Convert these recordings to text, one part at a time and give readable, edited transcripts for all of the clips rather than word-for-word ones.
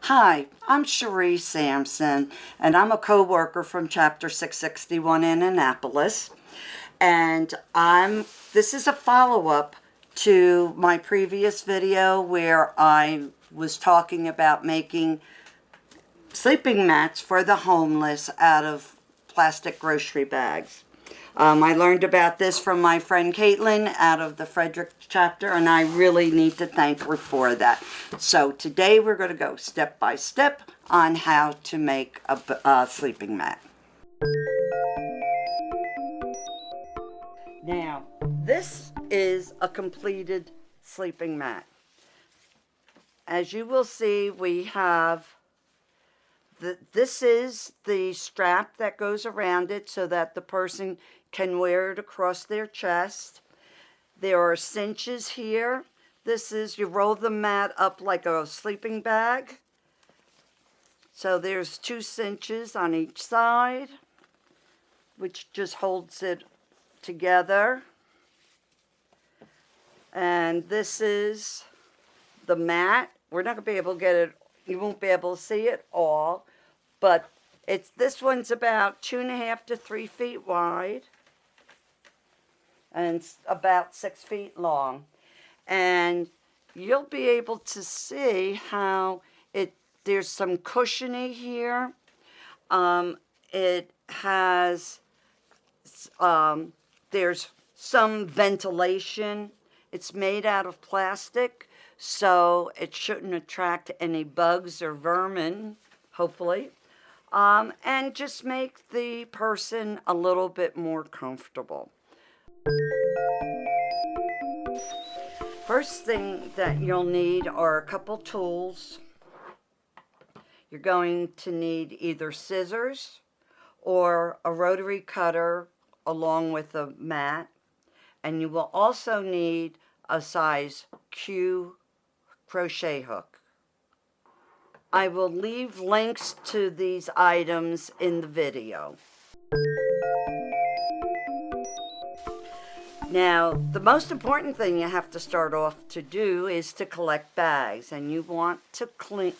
Hi, I'm Cherie Sampson, and I'm a co-worker from Chapter 661 in Annapolis. And this is a follow-up to my previous video where I was talking about making sleeping mats for the homeless out of plastic grocery bags. I learned about this from my friend Caitlin out of the Frederick chapter, and I really need to thank her for that. So today we're going to go step by step on how to make a sleeping mat. Now, this is a completed sleeping mat. As you will see, we have this is the strap that goes around it so that the person can wear it across their chest. There are cinches here. This is, you roll the mat up like a sleeping bag. So there's 2 cinches on each side, which just holds it together. And this is the mat. We're not going to be able to get it, you won't be able to see it all, but this one's about 2.5 to 3 feet wide and about 6 feet long. And you'll be able to see how there's some cushioning here. It has, there's some ventilation. It's made out of plastic, so it shouldn't attract any bugs or vermin, hopefully. And just make the person a little bit more comfortable. First thing that you'll need are a couple tools. You're going to need either scissors or a rotary cutter along with a mat. And you will also need a size Q crochet hook. I will leave links to these items in the video. Now, the most important thing you have to start off to do is to collect bags, and you want clean,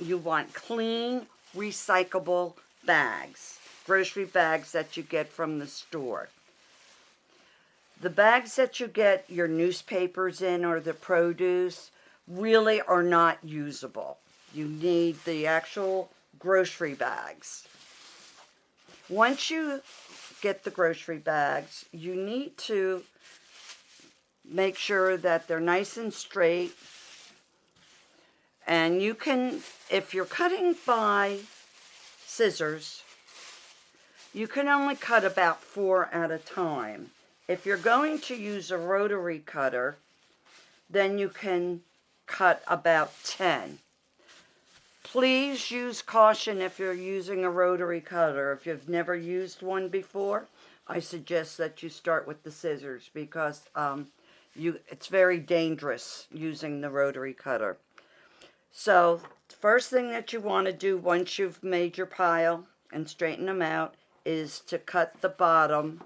recyclable bags, grocery bags that you get from the store. The bags that you get your newspapers in or the produce really are not usable. You need the actual grocery bags. Once you get the grocery bags, you need to make sure that they're nice and straight. And you can, if you're cutting by scissors, you can only cut about 4 at a time. If you're going to use a rotary cutter, then you can cut about 10. Please use caution if you're using a rotary cutter. If you've never used one before, I suggest that you start with the scissors because it's very dangerous using the rotary cutter. So, first thing that you want to do once you've made your pile and straighten them out is to cut the bottom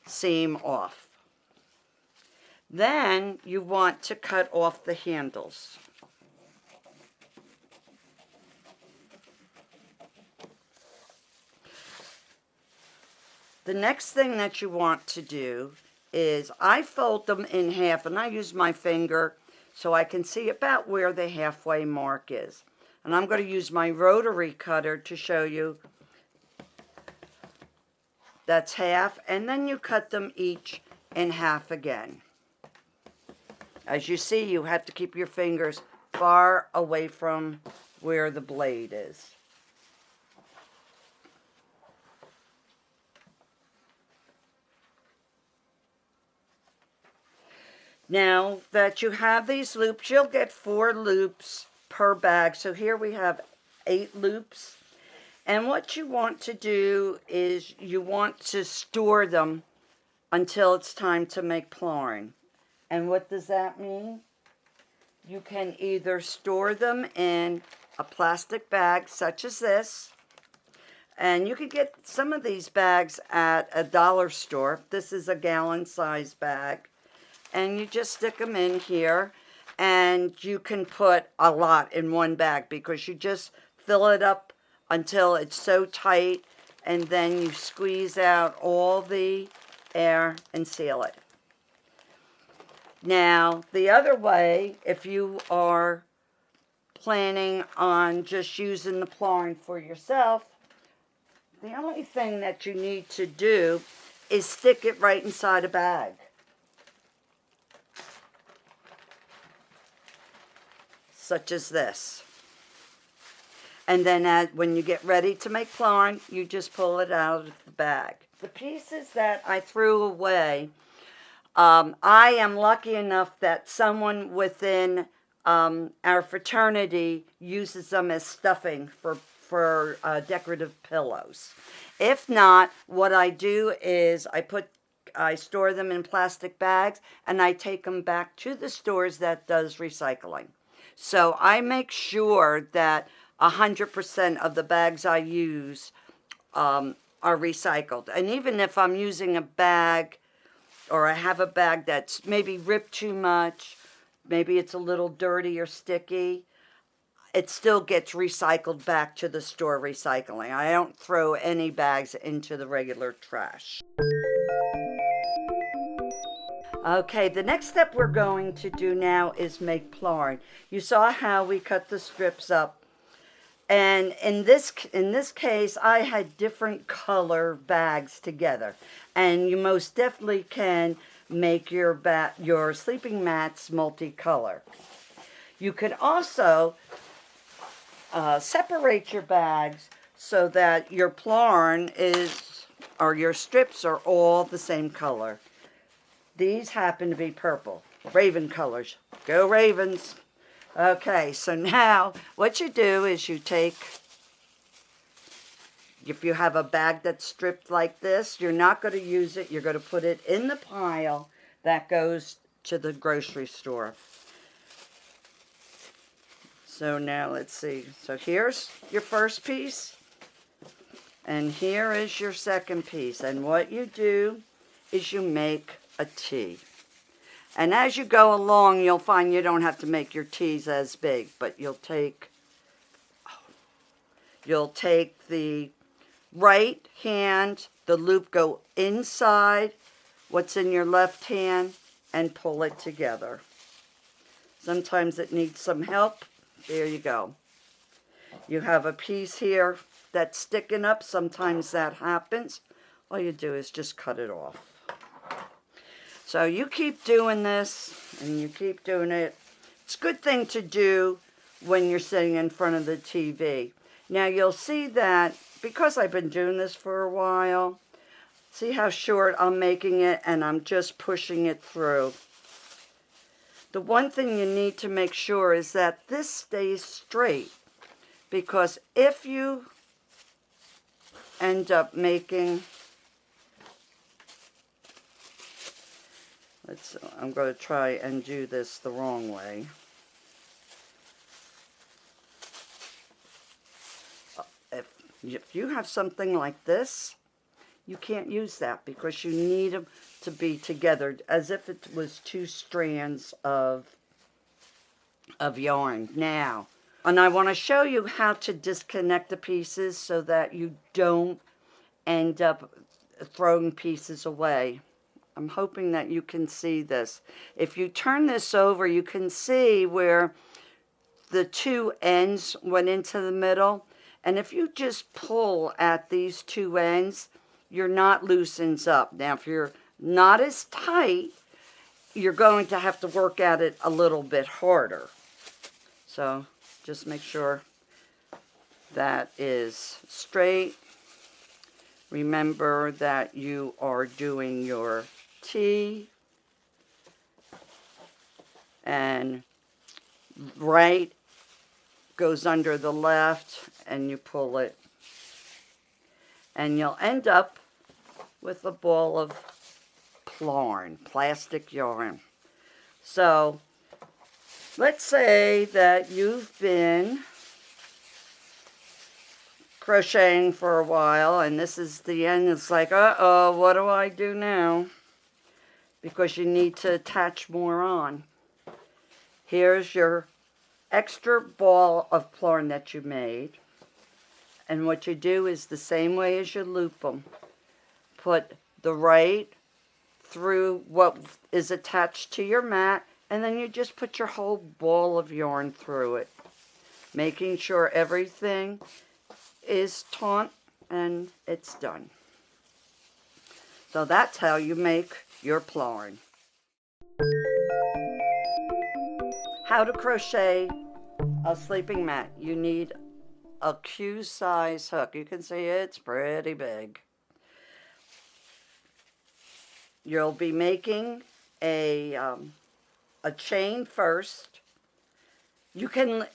seam off. Then you want to cut off the handles. The next thing that you want to do is I fold them in half, and I use my finger so I can see about where the halfway mark is. And I'm going to use my rotary cutter to show you that's half, and then you cut them each in half again. As you see, you have to keep your fingers far away from where the blade is. Now that you have these loops, you'll get 4 loops per bag. So here we have 8 loops. And what you want to do is you want to store them until it's time to make ploughing. And what does that mean? You can either store them in a plastic bag such as this. And you can get some of these bags at a dollar store. This is a gallon size bag. And you just stick them in here and you can put a lot in one bag because you just fill it up until it's so tight, and then you squeeze out all the air and seal it. Now, the other way, if you are planning on just using the plarn for yourself, the only thing that you need to do is stick it right inside a bag. Such as this. And then when you get ready to make plarn, you just pull it out of the bag. The pieces that I threw away, I am lucky enough that someone within our fraternity uses them as stuffing for decorative pillows. If not, what I do is I store them in plastic bags, and I take them back to the stores that does recycling. So I make sure that 100% of the bags I use are recycled. And even if I'm using a bag, or I have a bag that's maybe ripped too much, maybe it's a little dirty or sticky, it still gets recycled back to the store recycling. I don't throw any bags into the regular trash. Okay, the next step we're going to do now is make plarn. You saw how we cut the strips up. And in this case, I had different color bags together. And you most definitely can make your sleeping mats multicolor. You could also separate your bags so that your plarn or your strips are all the same color. These happen to be purple, raven colors. Go Ravens. Okay, so now what you do is you take, if you have a bag that's stripped like this, you're not going to use it. You're going to put it in the pile that goes to the grocery store. So now let's see. So here's your first piece, and here is your second piece. And what you do is you make a T. And as you go along, you'll find you don't have to make your T's as big, but you'll take the right hand, the loop go inside what's in your left hand, and pull it together. Sometimes it needs some help. There you go. You have a piece here that's sticking up. Sometimes that happens. All you do is just cut it off. So you keep doing this, and you keep doing it. It's a good thing to do when you're sitting in front of the TV. Now you'll see that because I've been doing this for a while, see how short I'm making it, and I'm just pushing it through. The one thing you need to make sure is that this stays straight, because if you end up making, I'm going to try and do this the wrong way. If you have something like this, you can't use that because you need them to be together as if it was two strands of yarn. Now, and I want to show you how to disconnect the pieces so that you don't end up throwing pieces away. I'm hoping that you can see this. If you turn this over, you can see where the two ends went into the middle. And if you just pull at these two ends, your knot loosens up. Now, if you're not as tight, you're going to have to work at it a little bit harder. So just make sure that is straight. Remember that you are doing your T, and right goes under the left, and you pull it, and you'll end up with a ball of plarn, plastic yarn. So let's say that you've been crocheting for a while, and this is the end. It's like, uh-oh, what do I do now? Because you need to attach more on. Here's your extra ball of yarn that you made. And what you do is the same way as you loop them. Put the right through what is attached to your mat, and then you just put your whole ball of yarn through it, making sure everything is taut and it's done. So that's how you make your plarn. How to crochet a sleeping mat. You need a Q size hook. You can see it's pretty big. You'll be making a chain first. You can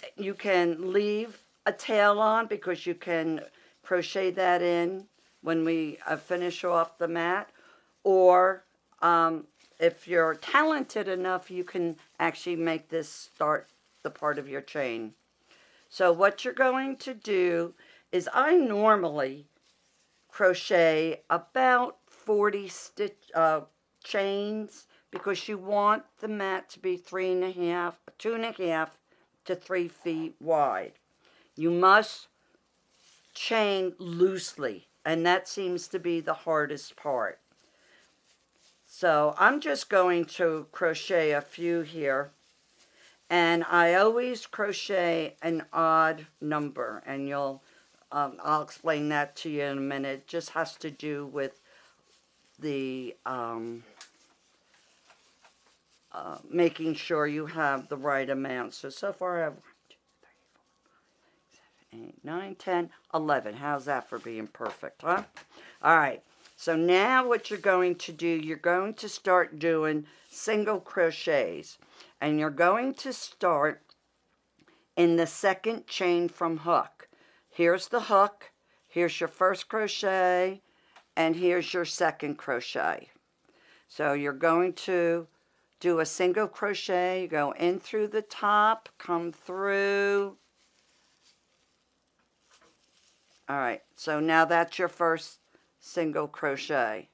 leave a tail on because you can crochet that in when we finish off the mat, or if you're talented enough, you can actually make this start the part of your chain. So what you're going to do is, I normally crochet about 40 chains, because you want the mat to be 2.5 to 3 feet wide. You must chain loosely, and that seems to be the hardest part. So I'm just going to crochet a few here, and I always crochet an odd number, and I'll explain that to you in a minute. It just has to do with the making sure you have the right amount. So far I have 1, 2, 3, 4, 5, 6, 7, 8, 9, 10, 11. How's that for being perfect, huh? All right. So now what you're going to do, you're going to start doing single crochets. And you're going to start in the second chain from hook. Here's the hook. Here's your first crochet. And here's your second crochet. So you're going to do a single crochet. You go in through the top, come through. All right, so now that's your first single crochet.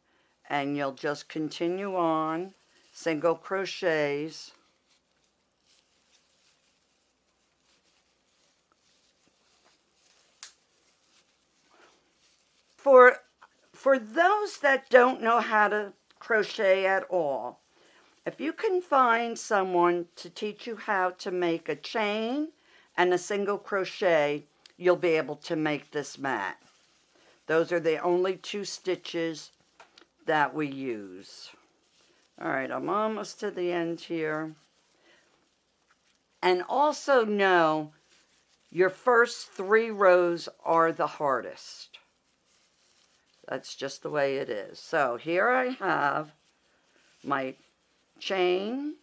And you'll just continue on single crochets. For those that don't know how to crochet at all, if you can find someone to teach you how to make a chain and a single crochet, you'll be able to make this mat. Those are the only 2 stitches that we use. All right, I'm almost to the end here. And also know your first 3 rows are the hardest. That's just the way it is. So here I have my chain,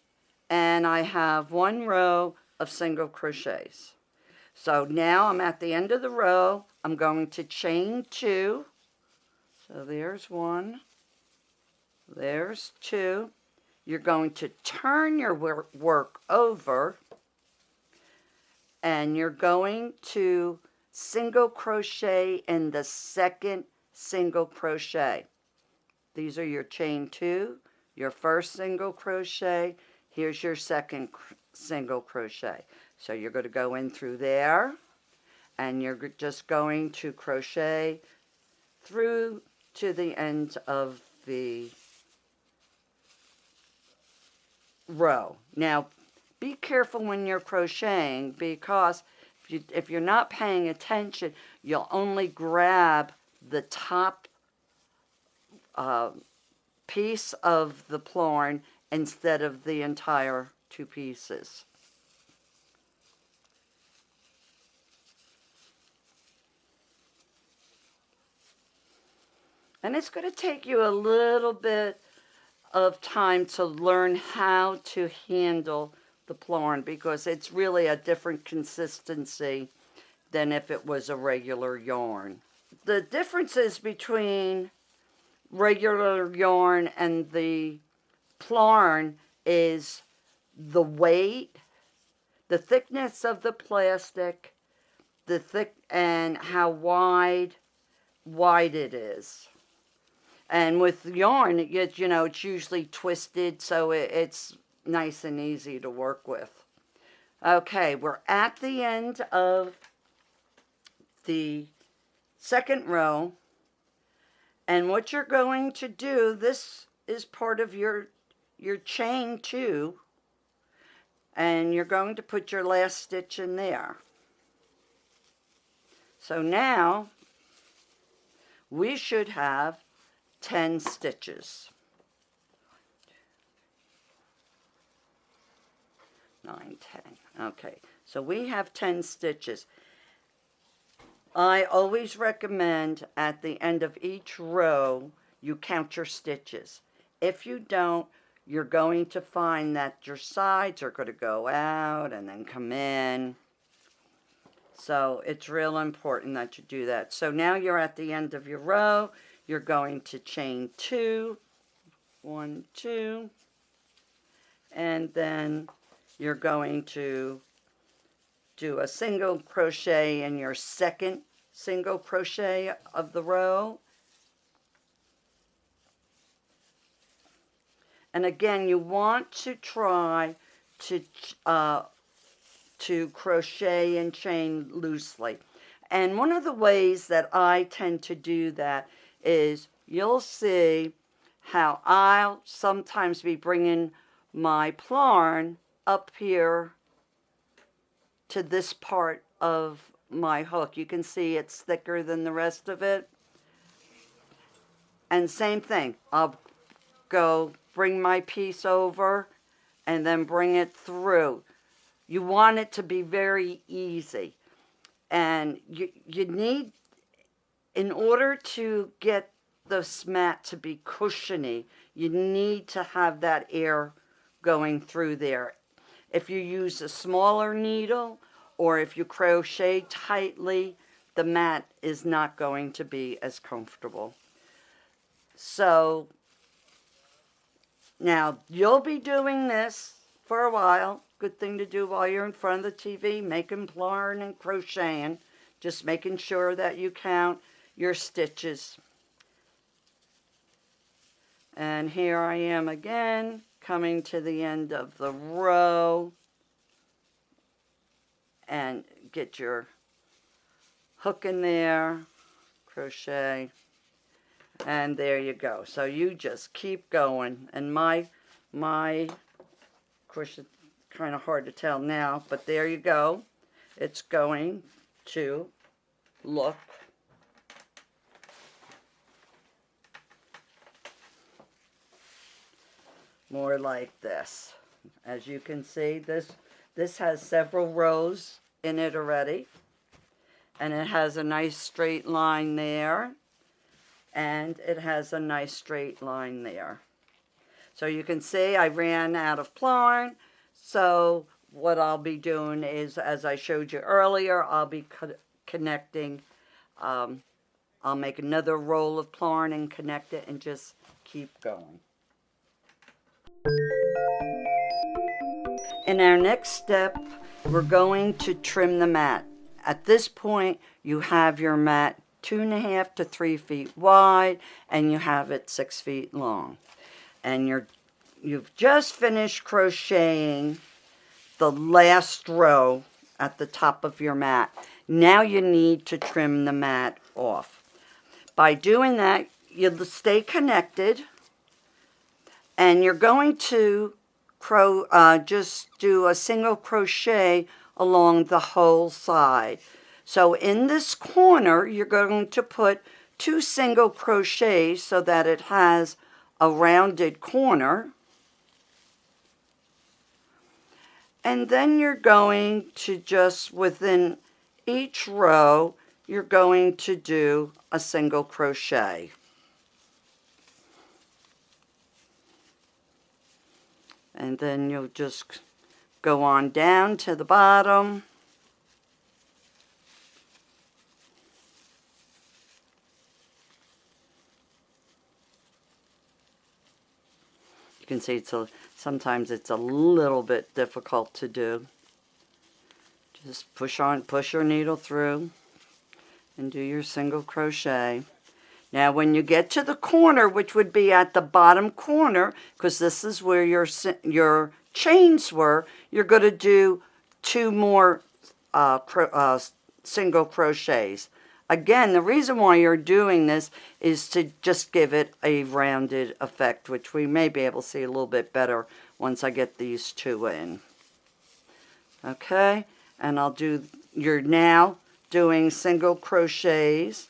and I have 1 row of single crochets. So now I'm at the end of the row. I'm going to chain 2. So there's 1. There's 2. You're going to turn your work over, and you're going to single crochet in the second single crochet. These are your chain 2, your first single crochet. Here's your second single crochet. So you're going to go in through there, and you're just going to crochet through to the end of the row. Now, be careful when you're crocheting, because if you're not paying attention, you'll only grab the top piece of the plarn instead of the entire 2 pieces. And it's going to take you a little bit of time to learn how to handle the plarn, because it's really a different consistency than if it was a regular yarn. The differences between regular yarn and the plarn is the weight, the thickness of the plastic, and how wide it is. And with yarn, it's usually twisted, so it's nice and easy to work with. Okay, we're at the end of the second row, and what you're going to do, this is part of your chain too, and you're going to put your last stitch in there. So now we should have 10 stitches. 9, 10. Okay, so we have 10 stitches. I always recommend at the end of each row you count your stitches. If you don't, you're going to find that your sides are going to go out and then come in. So it's real important that you do that. So now you're at the end of your row. You're going to chain 2, 1, 2, and then you're going to do a single crochet in your second single crochet of the row. And again, you want to try to crochet and chain loosely. And one of the ways that I tend to do that is you'll see how I'll sometimes be bringing my plarn up here to this part of my hook. You can see it's thicker than the rest of it. And same thing, I'll go bring my piece over and then bring it through. You want it to be very easy. And you need, in order to get this mat to be cushiony, you need to have that air going through there. If you use a smaller needle or if you crochet tightly, the mat is not going to be as comfortable. So now you'll be doing this for a while. Good thing to do while you're in front of the TV, making plarn and crocheting. Just making sure that you count your stitches. And here I am again, coming to the end of the row. And get your hook in there, crochet, and there you go. So you just keep going. And my of course it's kind of hard to tell now, but there you go. It's going to look more like this. As you can see, this has several rows in it already, and it has a nice straight line there, and it has a nice straight line there. So you can see I ran out of plarn, so what I'll be doing is, as I showed you earlier, I'll be connecting, I'll make another roll of plarn and connect it and just keep going. In our next step, we're going to trim the mat. At this point, you have your mat 2.5 to 3 feet wide, and you have it 6 feet long. And you've just finished crocheting the last row at the top of your mat. Now you need to trim the mat off. By doing that, you'll stay connected, and you're going to just do a single crochet along the whole side. So in this corner, you're going to put 2 single crochets so that it has a rounded corner. And then you're going to just, within each row, you're going to do a single crochet. And then you'll just go on down to the bottom. You can see sometimes it's a little bit difficult to do. Just push your needle through and do your single crochet. Now when you get to the corner, which would be at the bottom corner, because this is where your chains were, you're going to do 2 more single crochets. Again, the reason why you're doing this is to just give it a rounded effect, which we may be able to see a little bit better once I get these 2 in. Okay, and you're now doing single crochets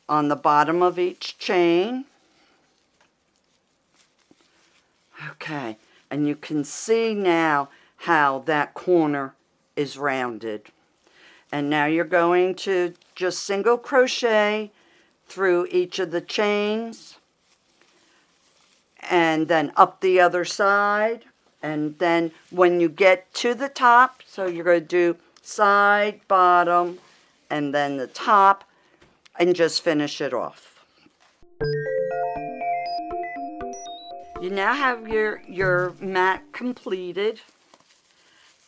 on the bottom of each chain. Okay, and you can see now how that corner is rounded. And now you're going to just single crochet through each of the chains, and then up the other side. And then when you get to the top, so you're going to do side, bottom, and then the top, and just finish it off. You now have your mat completed,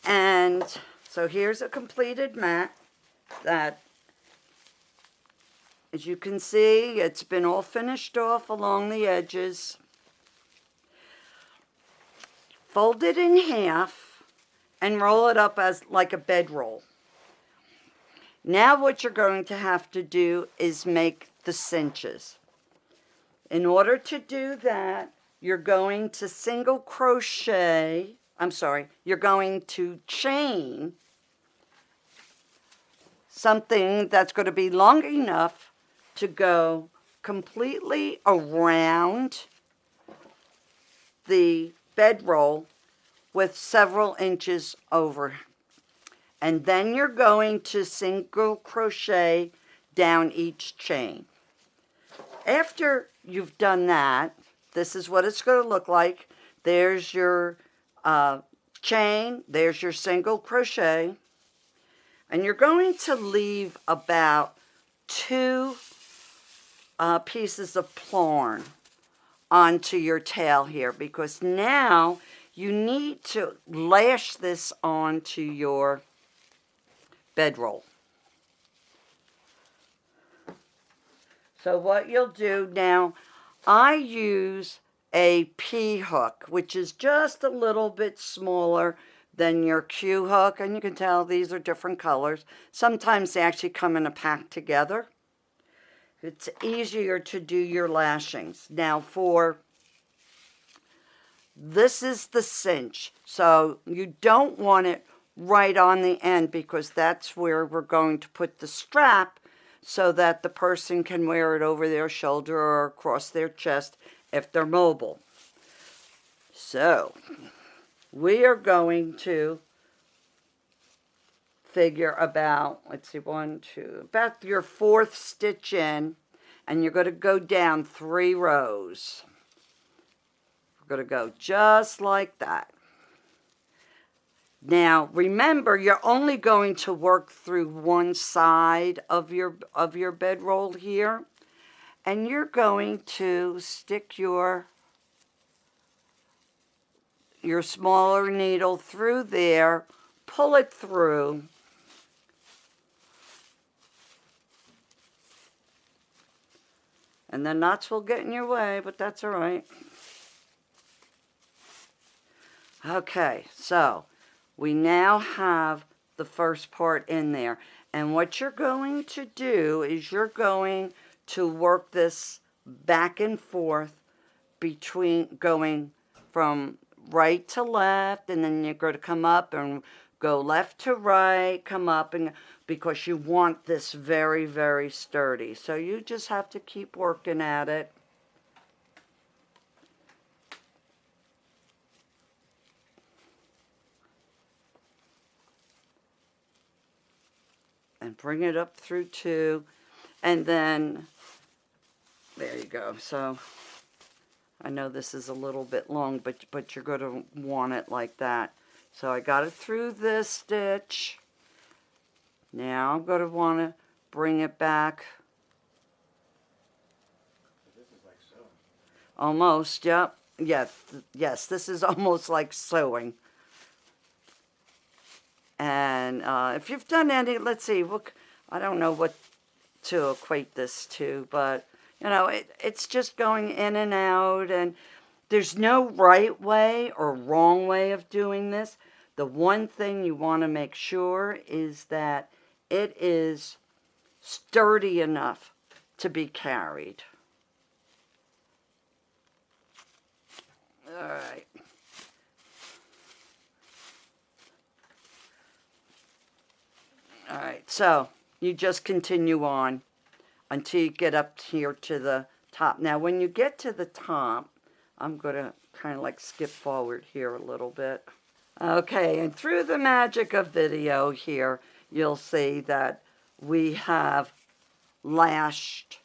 and so here's a completed mat that, as you can see, it's been all finished off along the edges. Fold it in half and roll it up as like a bedroll. Now what you're going to have to do is make the cinches. In order to do that, you're going to single crochet, you're going to chain something that's going to be long enough to go completely around the bedroll with several inches over. And then you're going to single crochet down each chain. After you've done that, this is what it's going to look like. There's your chain, there's your single crochet, and you're going to leave about 2 pieces of yarn onto your tail here, because now you need to lash this onto your bedroll. So what you'll do now, I use a P hook, which is just a little bit smaller than your Q hook, and you can tell these are different colors. Sometimes they actually come in a pack together. It's easier to do your lashings. Now this is the cinch, so you don't want it right on the end, because that's where we're going to put the strap so that the person can wear it over their shoulder or across their chest if they're mobile. So we are going to figure about, let's see, 1, 2, about your 4th stitch in, and you're going to go down 3 rows. We're going to go just like that. Now, remember, you're only going to work through one side of your bedroll here, and you're going to stick your smaller needle through there, pull it through, and the knots will get in your way, but that's all right. Okay, so we now have the first part in there. And what you're going to do is you're going to work this back and forth between going from right to left, and then you're going to come up and go left to right, come up, and because you want this very, very sturdy. So you just have to keep working at it. And bring it up through 2, and then there you go. So I know this is a little bit long, but you're going to want it like that. So I got it through this stitch. Now I'm going to want to bring it back. This is like sewing. Almost, yep. Yes, this is almost like sewing. And if you've done any, let's see, look, I don't know what to equate this to, but, you know, it's just going in and out, and there's no right way or wrong way of doing this, The one thing you want to make sure is that it is sturdy enough to be carried. All right. All right, so you just continue on until you get up here to the top. Now, when you get to the top, I'm going to kind of like skip forward here a little bit. Okay, and through the magic of video here, you'll see that we have lashed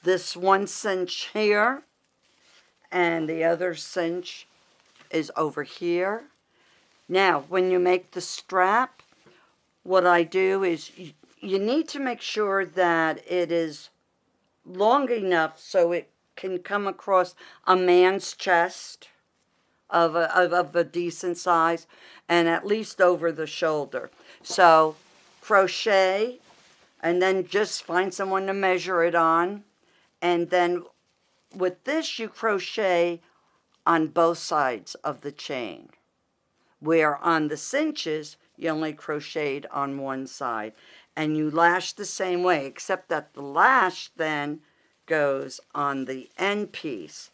this one cinch here, and the other cinch is over here. Now, when you make the strap, what I do is you need to make sure that it is long enough so it can come across a man's chest of a decent size, and at least over the shoulder. So crochet, and then just find someone to measure it on, and then with this you crochet on both sides of the chain, where on the cinches you only crocheted on one side, and you lash the same way, except that the lash then goes on the end piece.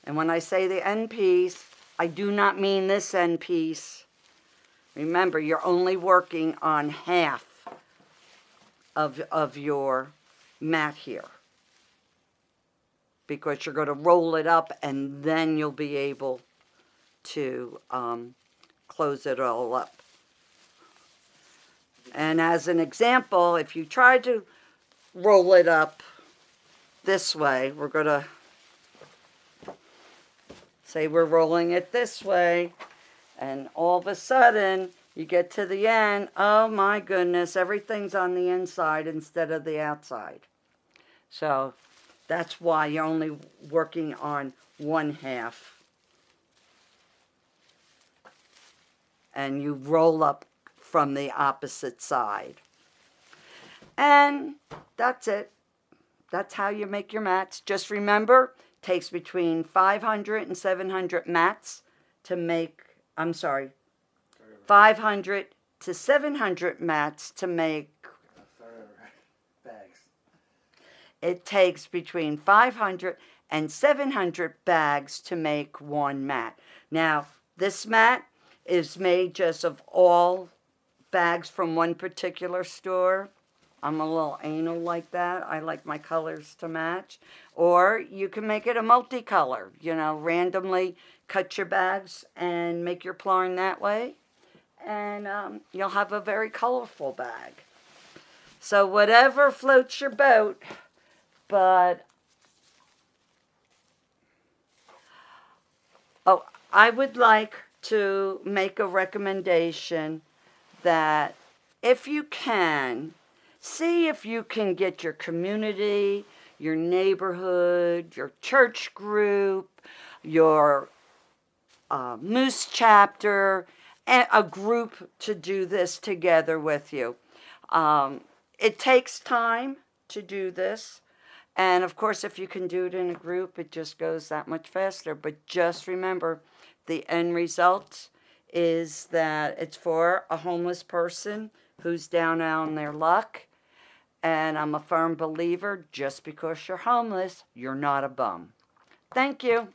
And when I say the end piece, I do not mean this end piece. Remember, you're only working on half of your mat here, because you're going to roll it up and then you'll be able to close it all up. And as an example, if you try to roll it up this way, we're going to say we're rolling it this way, and all of a sudden you get to the end, oh my goodness, everything's on the inside instead of the outside. So that's why you're only working on one half. And you roll up from the opposite side. And that's it. That's how you make your mats. Just remember, it takes between 500 and 700 mats to make, 500 to 700 mats to make, bags. It takes between 500 and 700 bags to make one mat. Now, this mat is made just of all bags from one particular store. I'm a little anal like that. I like my colors to match. Or you can make it a multicolor. You know, randomly cut your bags and make your plarn that way. And you'll have a very colorful bag. So whatever floats your boat. But, oh, I would like to make a recommendation that if you can, see if you can get your community, your neighborhood, your church group, your Moose chapter, and a group to do this together with you. It takes time to do this. And of course, if you can do it in a group, it just goes that much faster. But just remember, the end result is that it's for a homeless person who's down on their luck. And I'm a firm believer, just because you're homeless, you're not a bum. Thank you.